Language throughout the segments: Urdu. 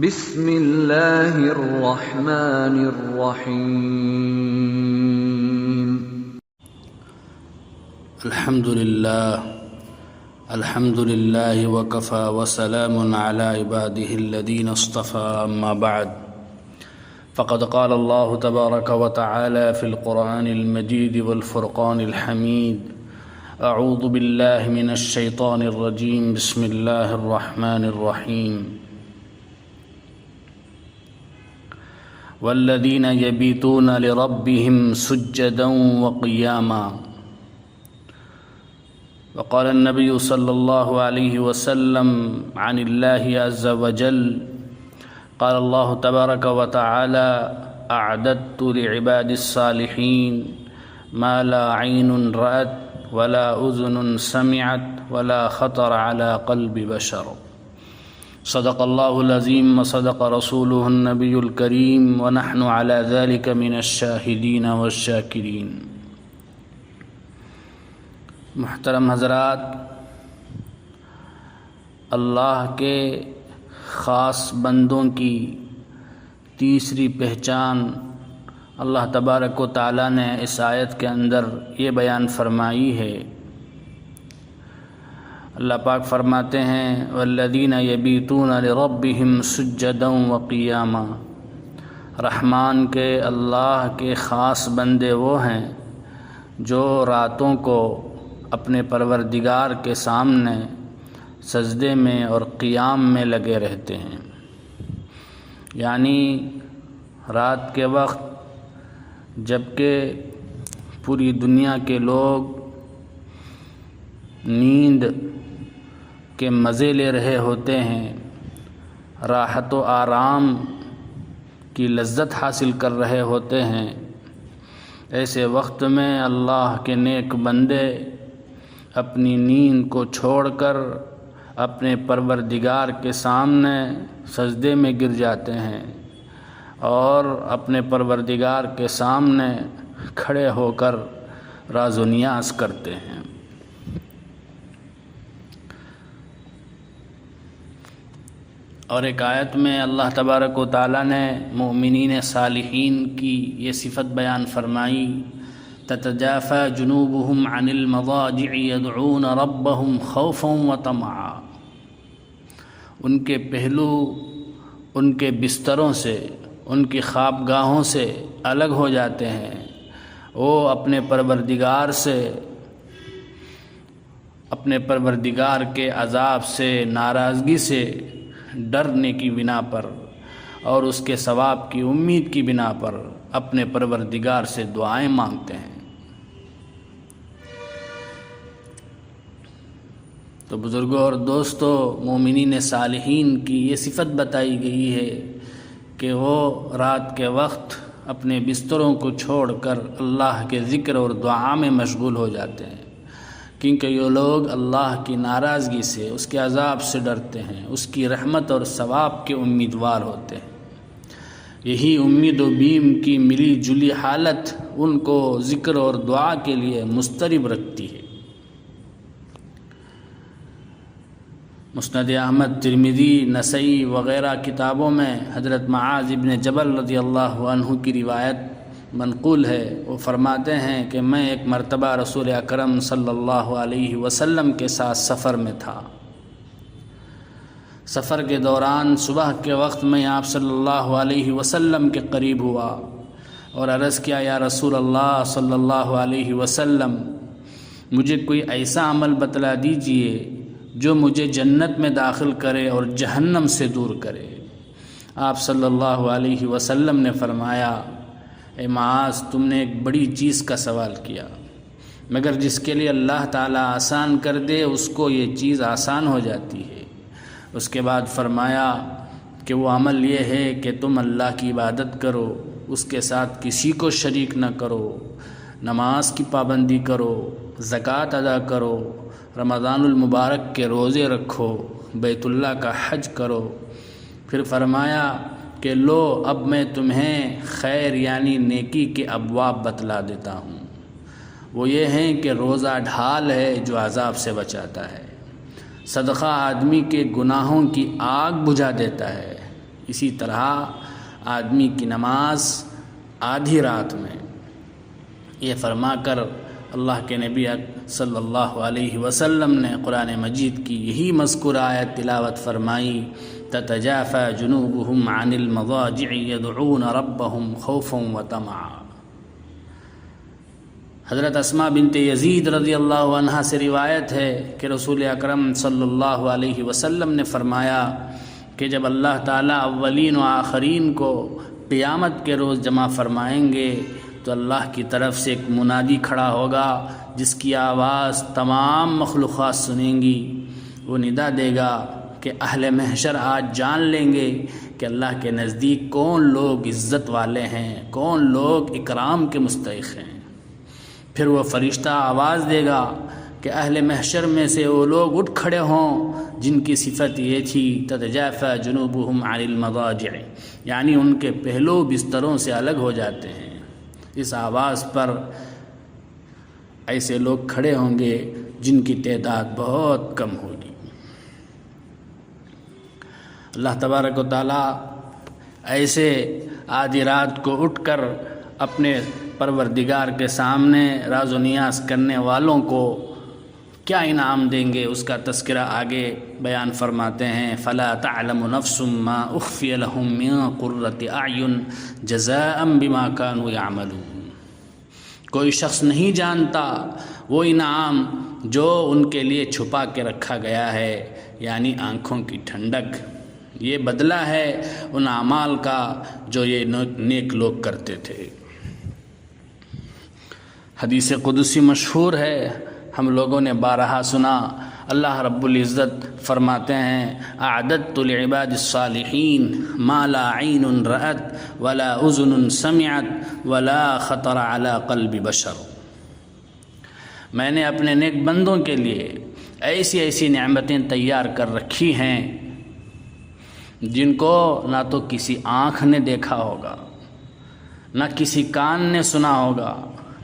بسم اللہ الرحمن الرحیم الحمد للہ وکفى وسلام علی عباده الذین اصطفى اما بعد فقد قال اللہ تبارک وتعالی فی القرآن المجید والفرقان الحمید اعوذ باللہ من الشیطان الرجیم بسم اللہ الرحمن الرحیم والذین یبیتون لربهم سجدا وقیاما وقال النبي صلى الله عليه وسلم عن الله عز وجل قال الله تبارك وتعالى أعددت لعباد الصالحين ما لا عين رأت ولا أذن سمعت ولا خطر على قلب بشر صدق الله العظيم وصدق رسوله النبي الكريم ونحن على ذلك من الشاهدين والشاكرين. محترم حضرات، اللہ کے خاص بندوں کی تیسری پہچان اللہ تبارک و تعالیٰ نے اس آیت کے اندر یہ بیان فرمائی ہے. اللہ پاک فرماتے ہیں والذین یبیتون لربهم سجدا وقیاما. رحمان کے اللہ کے خاص بندے وہ ہیں جو راتوں کو اپنے پروردگار کے سامنے سجدے میں اور قیام میں لگے رہتے ہیں. یعنی رات کے وقت جبکہ پوری دنیا کے لوگ نیند کے مزے لے رہے ہوتے ہیں، راحت و آرام کی لذت حاصل کر رہے ہوتے ہیں، ایسے وقت میں اللہ کے نیک بندے اپنی نیند کو چھوڑ کر اپنے پروردگار کے سامنے سجدے میں گر جاتے ہیں اور اپنے پروردگار کے سامنے کھڑے ہو کر راز و نیاز کرتے ہیں. اور ایک آیت میں اللہ تبارک و تعالیٰ نے مومنین صالحین کی یہ صفت بیان فرمائی تتجافى جنوبهم عن المضاجع يدعون ربهم خوفا وطمعا. ان کے پہلو ان کے بستروں سے، ان کی خوابگاہوں سے الگ ہو جاتے ہیں. وہ اپنے پروردگار کے عذاب سے، ناراضگی سے ڈرنے کی بنا پر اور اس کے ثواب کی امید کی بنا پر اپنے پروردگار سے دعائیں مانگتے ہیں. تو بزرگوں اور دوستوں، مومنین صالحین کی یہ صفت بتائی گئی ہے کہ وہ رات کے وقت اپنے بستروں کو چھوڑ کر اللہ کے ذکر اور دعا میں مشغول ہو جاتے ہیں، کیونکہ یہ لوگ اللہ کی ناراضگی سے، اس کے عذاب سے ڈرتے ہیں، اس کی رحمت اور ثواب کے امیدوار ہوتے ہیں. یہی امید و بیم کی ملی جلی حالت ان کو ذکر اور دعا کے لیے مضطرب رکھتی ہے. مسند احمد، ترمذی، نسائی وغیرہ کتابوں میں حضرت معاذ ابن جبل رضی اللہ عنہ کی روایت منقول ہے. وہ فرماتے ہیں کہ میں ایک مرتبہ رسول اکرم صلی اللہ علیہ وسلم کے ساتھ سفر میں تھا. سفر کے دوران صبح کے وقت میں آپ صلی اللہ علیہ وسلم کے قریب ہوا اور عرض کیا یا رسول اللہ صلی اللہ علیہ وسلم، مجھے کوئی ایسا عمل بتلا دیجئے جو مجھے جنت میں داخل کرے اور جہنم سے دور کرے. آپ صلی اللہ علیہ وسلم نے فرمایا اے معاذ، تم نے ایک بڑی چیز کا سوال کیا، مگر جس کے لیے اللہ تعالیٰ آسان کر دے اس کو یہ چیز آسان ہو جاتی ہے. اس کے بعد فرمایا کہ وہ عمل یہ ہے کہ تم اللہ کی عبادت کرو، اس کے ساتھ کسی کو شریک نہ کرو، نماز کی پابندی کرو، زکوٰۃ ادا کرو، رمضان المبارک کے روزے رکھو، بیت اللہ کا حج کرو. پھر فرمایا کہ لو اب میں تمہیں خیر یعنی نیکی کے ابواب بتلا دیتا ہوں. وہ یہ ہیں کہ روزہ ڈھال ہے جو عذاب سے بچاتا ہے، صدقہ آدمی کے گناہوں کی آگ بجھا دیتا ہے، اسی طرح آدمی کی نماز آدھی رات میں، یہ فرما کر اللہ کے نبی صلی اللہ علیہ وسلم نے قرآن مجید کی یہی مذکورہ آیت تلاوت فرمائی، تتجافى جنوبهم عن المضاجع يدعون ربهم خوفا وطمعا۔ حضرت اسماء بنت یزید رضی اللہ عنہا سے روایت ہے کہ رسول اکرم صلی اللہ علیہ وسلم نے فرمایا کہ جب اللہ تعالیٰ اولین و آخرین کو قیامت کے روز جمع فرمائیں گے تو اللہ کی طرف سے ایک منادی کھڑا ہوگا جس کی آواز تمام مخلوقات سنیں گی۔ وہ ندا دے گا کہ اہل محشر آج جان لیں گے کہ اللہ کے نزدیک کون لوگ عزت والے ہیں، کون لوگ اکرام کے مستحق ہیں۔ پھر وہ فرشتہ آواز دے گا کہ اہل محشر میں سے وہ لوگ اٹھ کھڑے ہوں جن کی صفت یہ تھی تتجافى جنوبهم عن المضاجع، یعنی ان کے پہلو بستروں سے الگ ہو جاتے ہیں۔ اس آواز پر ایسے لوگ کھڑے ہوں گے جن کی تعداد بہت کم ہوگی۔ اللہ تبارک و تعالیٰ ایسے آدھی رات کو اٹھ کر اپنے پروردگار کے سامنے راز و نیاز کرنے والوں کو کیا انعام دیں گے، اس کا تذکرہ آگے بیان فرماتے ہیں۔ فلا تعلم نفس ما اخفی لهم من قرۃ اعین جزاء بما كانوا يعملون۔ کوئی شخص نہیں جانتا وہ انعام جو ان کے لیے چھپا کے رکھا گیا ہے، یعنی آنکھوں کی ٹھنڈک۔ یہ بدلہ ہے ان اعمال کا جو یہ نیک لوگ کرتے تھے۔ حدیث قدسی مشہور ہے، ہم لوگوں نے بارہا سنا۔ اللہ رب العزت فرماتے ہیں اعددت لعباد الصالحین ما لا عین رأت ولا اذن سمعت ولا خطر علی قلب بشر۔ میں نے اپنے نیک بندوں کے لیے ایسی ایسی نعمتیں تیار کر رکھی ہیں جن کو نہ تو کسی آنکھ نے دیکھا ہوگا، نہ کسی کان نے سنا ہوگا،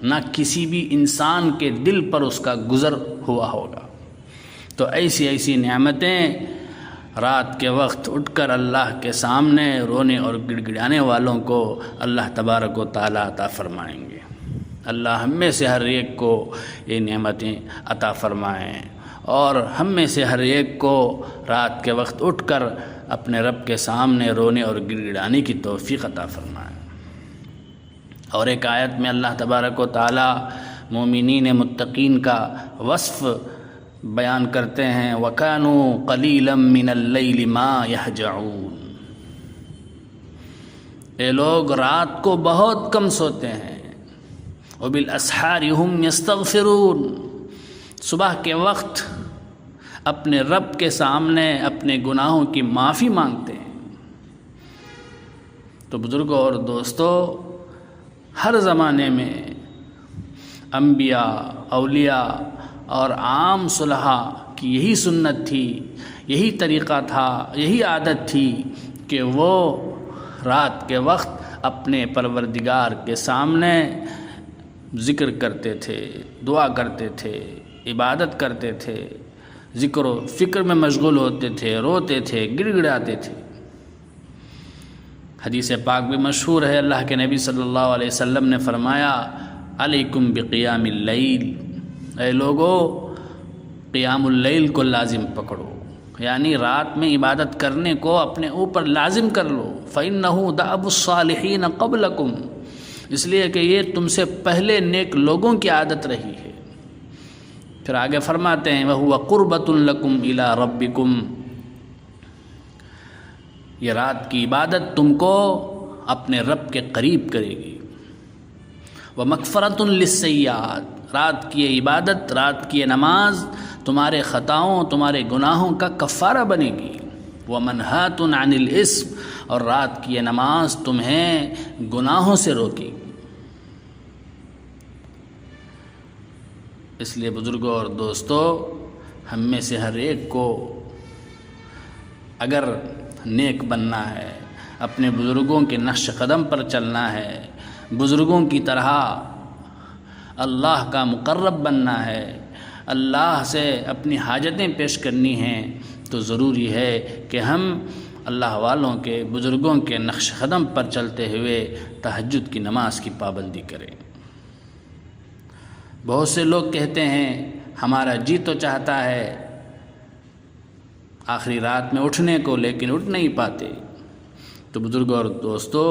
نہ کسی بھی انسان کے دل پر اس کا گزر ہوا ہوگا۔ تو ایسی ایسی نعمتیں رات کے وقت اٹھ کر اللہ کے سامنے رونے اور گڑ گڑانے والوں کو اللہ تبارک و تعالیٰ عطا فرمائیں گے۔ اللہ ہم میں سے ہر ایک کو یہ نعمتیں عطا فرمائیں، اور ہم میں سے ہر ایک کو رات کے وقت اٹھ کر اپنے رب کے سامنے رونے اور گڑ گڑانے کی توفیق عطا فرمائیں۔ اور ایک آیت میں اللہ تبارک و تعالیٰ مومنین متقین کا وصف بیان کرتے ہیں وَكَانُوا قَلِيلًا مِّنَ اللَّيْلِ مَا يَهْجَعُونَ۔ یہ لوگ رات کو بہت کم سوتے ہیں، وَبِالْأَسْحَارِ هُمْ يَسْتَغْفِرُونَ، صبح کے وقت اپنے رب کے سامنے اپنے گناہوں کی معافی مانگتے ہیں۔ تو بزرگوں اور دوستو، ہر زمانے میں انبیاء، اولیاء اور عام صلحاء کی یہی سنت تھی، یہی طریقہ تھا، یہی عادت تھی کہ وہ رات کے وقت اپنے پروردگار کے سامنے ذکر کرتے تھے، دعا کرتے تھے، عبادت کرتے تھے، ذکر و فکر میں مشغول ہوتے تھے، روتے تھے، گڑ گڑاتے تھے۔ حدیث پاک بھی مشہور ہے، اللہ کے نبی صلی اللہ علیہ وسلم نے فرمایا علیکم بقیام اللیل، اے لوگو قیام اللیل کو لازم پکڑو، یعنی رات میں عبادت کرنے کو اپنے اوپر لازم کر لو۔ فإنہ دأب الصالحین قبلکم، اس لیے کہ یہ تم سے پہلے نیک لوگوں کی عادت رہی ہے۔ پھر آگے فرماتے ہیں وَهُوَ قُرْبَةٌ لَكُمْ إِلَىٰ رَبِّكُمْ، یہ رات کی عبادت تم کو اپنے رب کے قریب کرے گی۔ وَمَغْفِرَةٌ لِلسَّیِّئَاتِ، رات کی عبادت، رات کی نماز تمہارے خطاؤں، تمہارے گناہوں کا کفارہ بنے گی۔ وَمَنْہَاتٌ عَنِ الْإِثْمِ، اور رات کی نماز تمہیں گناہوں سے روکے گی۔ اس لیے بزرگوں اور دوستو، ہم میں سے ہر ایک کو اگر نیک بننا ہے، اپنے بزرگوں کے نقش قدم پر چلنا ہے، بزرگوں کی طرح اللہ کا مقرب بننا ہے، اللہ سے اپنی حاجتیں پیش کرنی ہیں، تو ضروری ہے کہ ہم اللہ والوں کے بزرگوں کے نقش قدم پر چلتے ہوئے تہجد کی نماز کی پابندی کریں۔ بہت سے لوگ کہتے ہیں ہمارا جی تو چاہتا ہے آخری رات میں اٹھنے کو، لیکن اٹھ نہیں پاتے۔ تو بزرگوں اور دوستو،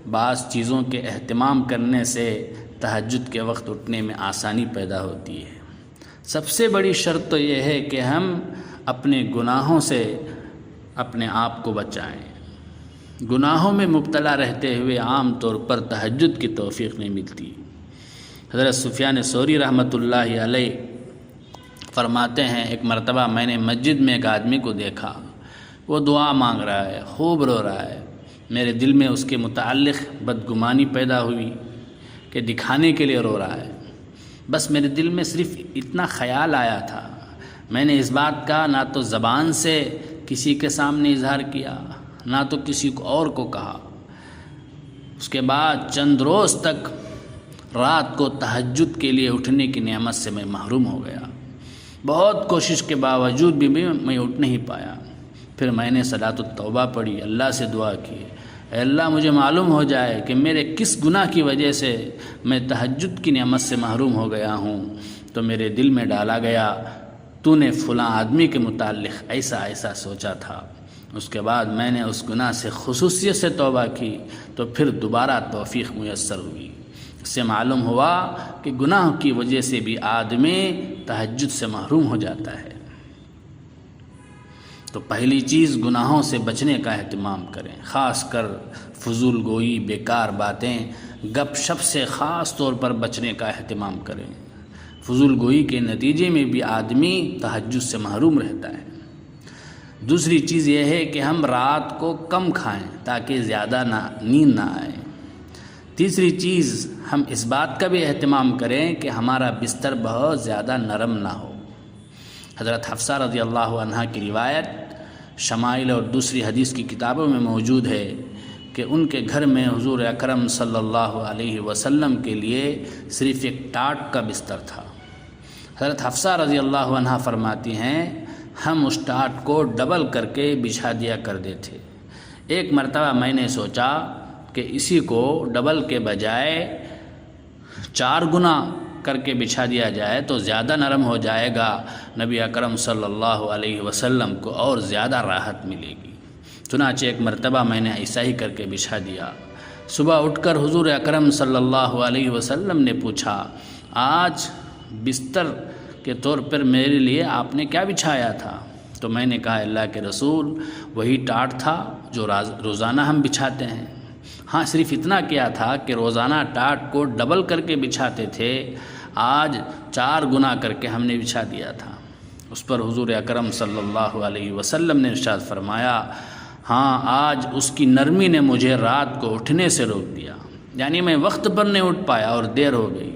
بعض چیزوں کے اہتمام کرنے سے تہجد کے وقت اٹھنے میں آسانی پیدا ہوتی ہے۔ سب سے بڑی شرط تو یہ ہے کہ ہم اپنے گناہوں سے اپنے آپ کو بچائیں۔ گناہوں میں مبتلا رہتے ہوئے عام طور پر تہجد کی توفیق نہیں ملتی۔ حضرت سفیان ثوری رحمۃ اللہ علیہ فرماتے ہیں، ایک مرتبہ میں نے مسجد میں ایک آدمی کو دیکھا، وہ دعا مانگ رہا ہے، خوب رو رہا ہے۔ میرے دل میں اس کے متعلق بدگمانی پیدا ہوئی کہ دکھانے کے لیے رو رہا ہے۔ بس میرے دل میں صرف اتنا خیال آیا تھا، میں نے اس بات کا نہ تو زبان سے کسی کے سامنے اظہار کیا، نہ تو کسی کو اور کو کہا۔ اس کے بعد چند روز تک رات کو تہجد کے لیے اٹھنے کی نعمت سے میں محروم ہو گیا۔ بہت کوشش کے باوجود بھی میں اٹھ نہیں پایا۔ پھر میں نے صلاۃ التوبہ پڑھی، اللہ سے دعا کی، اے اللہ مجھے معلوم ہو جائے کہ میرے کس گناہ کی وجہ سے میں تہجد کی نعمت سے محروم ہو گیا ہوں۔ تو میرے دل میں ڈالا گیا، تو نے فلاں آدمی کے متعلق ایسا ایسا سوچا تھا۔ اس کے بعد میں نے اس گناہ سے خصوصیت سے توبہ کی، تو پھر دوبارہ توفیق میسر ہوئی۔ اس سے معلوم ہوا کہ گناہ کی وجہ سے بھی آدمی تہجد سے محروم ہو جاتا ہے۔ تو پہلی چیز گناہوں سے بچنے کا اہتمام کریں، خاص کر فضول گوئی، بیکار باتیں، گپ شپ سے خاص طور پر بچنے کا اہتمام کریں۔ فضول گوئی کے نتیجے میں بھی آدمی تہجد سے محروم رہتا ہے۔ دوسری چیز یہ ہے کہ ہم رات کو کم کھائیں تاکہ زیادہ نیند نہ آئے۔ تیسری چیز، ہم اس بات کا بھی اہتمام کریں کہ ہمارا بستر بہت زیادہ نرم نہ ہو۔ حضرت حفصہ رضی اللہ عنہا کی روایت شمائل اور دوسری حدیث کی کتابوں میں موجود ہے کہ ان کے گھر میں حضور اکرم صلی اللہ علیہ وسلم کے لیے صرف ایک ٹاٹ کا بستر تھا۔ حضرت حفصہ رضی اللہ عنہا فرماتی ہیں، ہم اس ٹاٹ کو ڈبل کر کے بچھا دیا کرتے تھے۔ ایک مرتبہ میں نے سوچا کہ اسی کو ڈبل کے بجائے 4 گنا کر کے بچھا دیا جائے تو زیادہ نرم ہو جائے گا، نبی اکرم صلی اللہ علیہ وسلم کو اور زیادہ راحت ملے گی۔ چنانچہ ایک مرتبہ میں نے ایسا ہی کر کے بچھا دیا۔ صبح اٹھ کر حضور اکرم صلی اللہ علیہ وسلم نے پوچھا، آج بستر کے طور پر میرے لیے آپ نے کیا بچھایا تھا؟ تو میں نے کہا، اللہ کے رسول، وہی ٹاٹ تھا جو روزانہ ہم بچھاتے ہیں۔ ہاں، صرف اتنا کیا تھا کہ روزانہ ٹاٹ کو ڈبل کر کے بچھاتے تھے، آج 4 گنا کر کے ہم نے بچھا دیا تھا۔ اس پر حضور اکرم صلی اللہ علیہ وسلم نے ارشاد فرمایا، ہاں، آج اس کی نرمی نے مجھے رات کو اٹھنے سے روک دیا، یعنی میں وقت پر نہیں اٹھ پایا اور دیر ہو گئی۔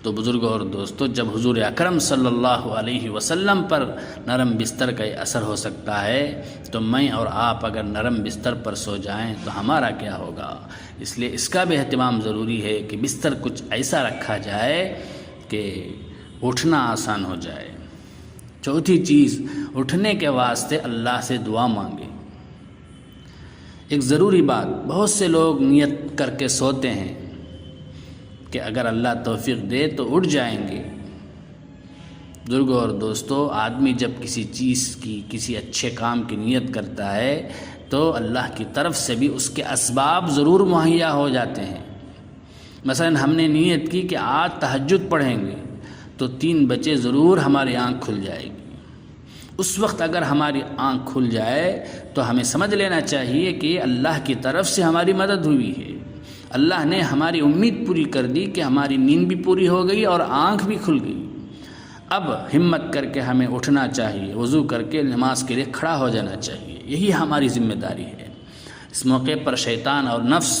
تو بزرگوں اور دوستو، جب حضور اکرم صلی اللہ علیہ وسلم پر نرم بستر کا اثر ہو سکتا ہے تو میں اور آپ اگر نرم بستر پر سو جائیں تو ہمارا کیا ہوگا؟ اس لیے اس کا بھی اہتمام ضروری ہے کہ بستر کچھ ایسا رکھا جائے کہ اٹھنا آسان ہو جائے۔ چوتھی چیز، اٹھنے کے واسطے اللہ سے دعا مانگیں۔ ایک ضروری بات، بہت سے لوگ نیت کر کے سوتے ہیں کہ اگر اللہ توفیق دے تو اٹھ جائیں گے۔ بزرگوں اور دوستو، آدمی جب کسی چیز کی، کسی اچھے کام کی نیت کرتا ہے تو اللہ کی طرف سے بھی اس کے اسباب ضرور مہیا ہو جاتے ہیں۔ مثلا ہم نے نیت کی کہ آج تہجد پڑھیں گے تو 3 بجے ضرور ہماری آنکھ کھل جائے گی۔ اس وقت اگر ہماری آنکھ کھل جائے تو ہمیں سمجھ لینا چاہیے کہ اللہ کی طرف سے ہماری مدد ہوئی ہے۔ اللہ نے ہماری امید پوری کر دی کہ ہماری نیند بھی پوری ہو گئی اور آنکھ بھی کھل گئی۔ اب ہمت کر کے ہمیں اٹھنا چاہیے، وضو کر کے نماز کے لیے کھڑا ہو جانا چاہیے، یہی ہماری ذمہ داری ہے۔ اس موقع پر شیطان اور نفس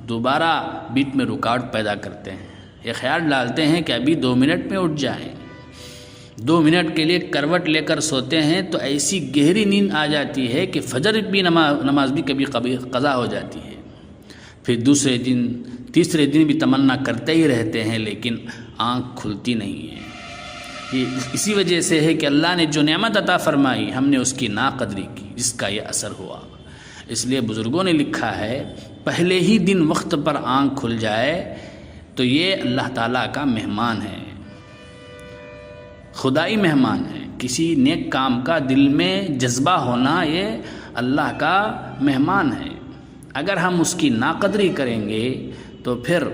دوبارہ بیچ میں رکاوٹ پیدا کرتے ہیں، یہ خیال ڈالتے ہیں کہ ابھی 2 منٹ میں اٹھ جائیں۔ 2 منٹ کے لیے کروٹ لے کر سوتے ہیں تو ایسی گہری نیند آ جاتی ہے کہ فجر بھی نماز بھی کبھی قضا ہو جاتی ہے۔ پھر دوسرے دن، تیسرے دن بھی تمنا کرتے ہی رہتے ہیں لیکن آنکھ کھلتی نہیں ہے۔ یہ اسی وجہ سے ہے کہ اللہ نے جو نعمت عطا فرمائی ہم نے اس کی ناقدری کی، جس کا یہ اثر ہوا۔ اس لیے بزرگوں نے لکھا ہے پہلے ہی دن وقت پر آنکھ کھل جائے تو یہ اللہ تعالیٰ کا مہمان ہے، خدائی مہمان ہے۔ کسی نیک کام کا دل میں جذبہ ہونا یہ اللہ کا مہمان ہے۔ اگر ہم اس کی ناقدری کریں گے تو پھر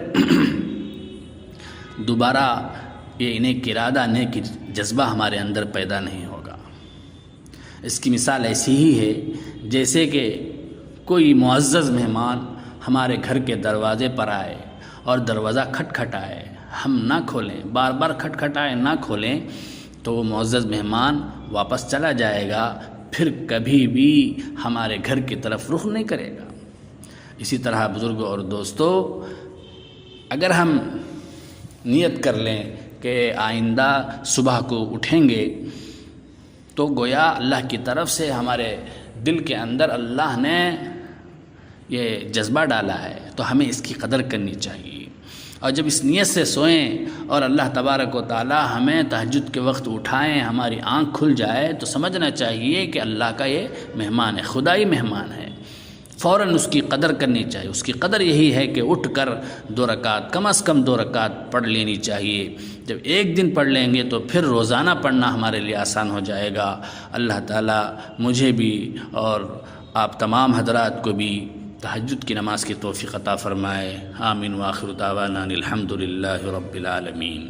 دوبارہ یہ نیک ارادہ نیک جذبہ ہمارے اندر پیدا نہیں ہوگا۔ اس کی مثال ایسی ہی ہے جیسے کہ کوئی معزز مہمان ہمارے گھر کے دروازے پر آئے اور دروازہ کھٹکھٹائے، ہم نہ کھولیں، بار بار کھٹکھٹائے نہ کھولیں تو وہ معزز مہمان واپس چلا جائے گا، پھر کبھی بھی ہمارے گھر کی طرف رخ نہیں کرے گا۔ اسی طرح بزرگوں اور دوستو، اگر ہم نیت کر لیں کہ آئندہ صبح کو اٹھیں گے تو گویا اللہ کی طرف سے ہمارے دل کے اندر اللہ نے یہ جذبہ ڈالا ہے، تو ہمیں اس کی قدر کرنی چاہیے۔ اور جب اس نیت سے سوئیں اور اللہ تبارک و تعالی ہمیں تہجد کے وقت اٹھائیں، ہماری آنکھ کھل جائے تو سمجھنا چاہیے کہ اللہ کا یہ مہمان ہے، خدائی مہمان ہے، فوراً اس کی قدر کرنی چاہیے۔ اس کی قدر یہی ہے کہ اٹھ کر 2 رکعت، کم از کم 2 رکعت پڑھ لینی چاہیے۔ جب ایک دن پڑھ لیں گے تو پھر روزانہ پڑھنا ہمارے لیے آسان ہو جائے گا۔ اللہ تعالیٰ مجھے بھی اور آپ تمام حضرات کو بھی تہجد کی نماز کی توفیق عطا فرمائے۔ آمین وآخر دعوانا الحمد للہ رب العالمین۔